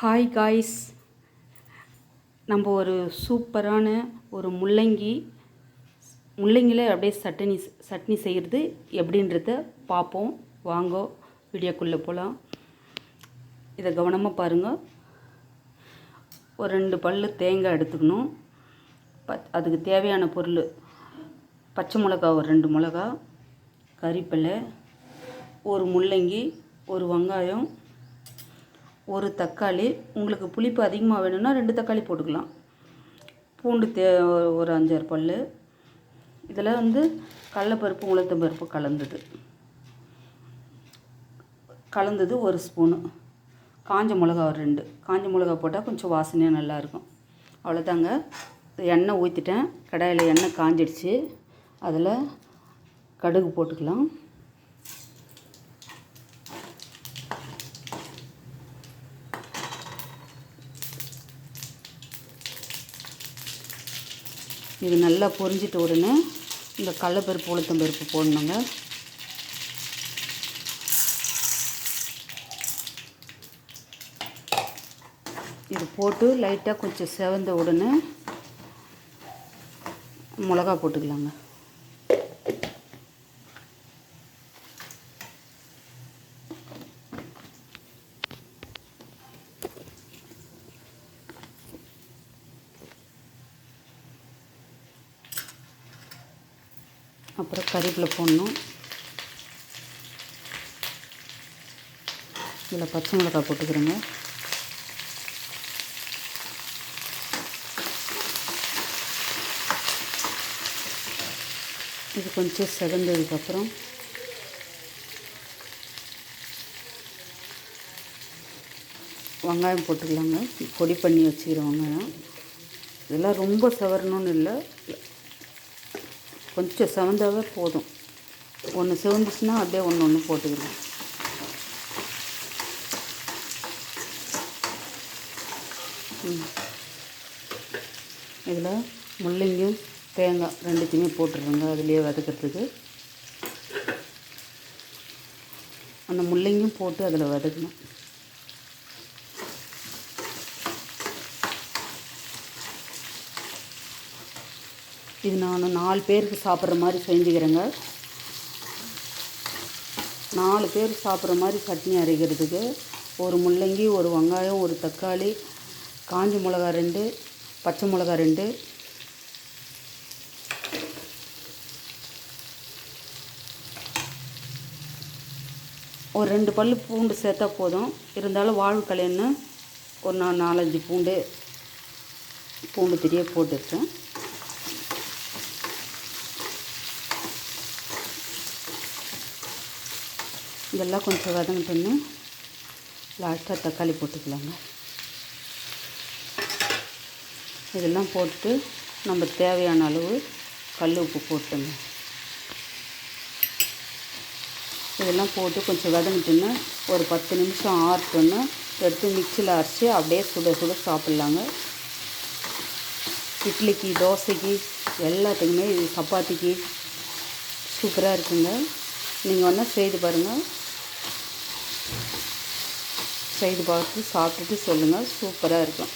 Hi guys, நம்ம ஒரு சூப்பரான ஒரு முள்ளங்கியில் அப்படியே சட்னி செய்கிறது எப்படின்றத பார்ப்போம். வாங்க வீடியோக்குள்ளே போகலாம். இதை கவனமாக பாருங்கள். ஒரு 2 பல் தேங்காய் எடுத்துக்கணும். அதுக்கு தேவையான பொருள் பச்சை மிளகா, ஒரு 2 மிளகா, கறிவேப்பிலை, ஒரு முள்ளங்கி, ஒரு வெங்காயம், ஒரு தக்காளி. உங்களுக்கு புளிப்பு அதிகமாக வேணும்னா 2 தக்காளி போட்டுக்கலாம். பூண்டு ஒரு 5-6 பல். இதில் கடலைப்பருப்பு, உளுத்தம்பருப்பு கலந்தது 1 ஸ்பூனு. காஞ்ச மிளகா ஒரு 2. காஞ்ச மிளகா போட்டால் கொஞ்சம் வாசனையாக நல்லாயிருக்கும். அவ்வளோதாங்க. எண்ணெய் ஊற்றிட்டேன். கடாயில் எண்ணெய் காஞ்சிடுச்சு. அதில் கடுகு போட்டுக்கலாம். இது நல்லா பொரிஞ்சிட்ட உடனே இந்த கடலைப்பருப்பு, உளுத்தம்பருப்பு போடணுங்க. இது போட்டு லைட்டாக கொஞ்சம் செவந்த உடனே மிளகா போட்டுக்கலாங்க. அப்புறம் கறிவேப்பிலை போடணும். இதில் பச்சை மிளகாய் போட்டுக்கிறேங்க. இது கொஞ்சம் செவந்ததுக்கப்புறம் வெங்காயம் போட்டுக்கலாங்க. பொடி பண்ணி வச்சுக்கிற வெங்காயம். இதெல்லாம் ரொம்ப செவரணும்னு இல்லை, கொஞ்சம் செவந்தாவே போதும். ஒன்று செவந்துச்சுன்னா அப்படியே ஒன்று போட்டுக்கலாம். இதில் முள்ளங்கியும் தேங்காய் 2த்தையுமே போட்டுருங்க. அதுலேயே வதக்கிறதுக்கு அந்த முள்ளங்கியும் போட்டு அதில் வதக்கணும். இது நான் 4 பேருக்கு சாப்பிட்ற மாதிரி செஞ்சுக்கிறேங்க. 4 பேர் சாப்பிட்ற மாதிரி சட்னி அரைக்கிறதுக்கு ஒரு முள்ளங்கி, ஒரு வெங்காயம், ஒரு தக்காளி, காஞ்ச மிளகா 2, பச்சை மிளகா 2, ஒரு 2 பல் பூண்டு சேர்த்தா போதும். இருந்தாலும் வாழ்வுக்கலைன்னு ஒரு 4-5 பூண்டு திரியை போட்டுருக்கேன். இதெல்லாம் கொஞ்சம் வதங்கிட்டோன்னு லாஸ்ட்டாக தக்காளி போட்டுக்கலாங்க. இதெல்லாம் போட்டு நம்ம தேவையான அளவு கல் உப்பு போட்டுங்க. இதெல்லாம் போட்டு கொஞ்சம் வதங்கிட்டோன்னு ஒரு 10 நிமிஷம் ஆறட்டோன்னு எடுத்து மிக்சியில் அரைச்சி அப்படியே சுட சுட சாப்பிட்லாங்க. இட்லிக்கு, தோசைக்கு, எல்லாத்துக்குமே இது சப்பாத்திக்கு சூப்பராக இருக்குங்க. நீங்கள் வேணா செய்து பாருங்கள். செய்து பார்த்து சாப்பிட்டுட்டு சொல்லுங்கள். சூப்பராக இருக்கும்.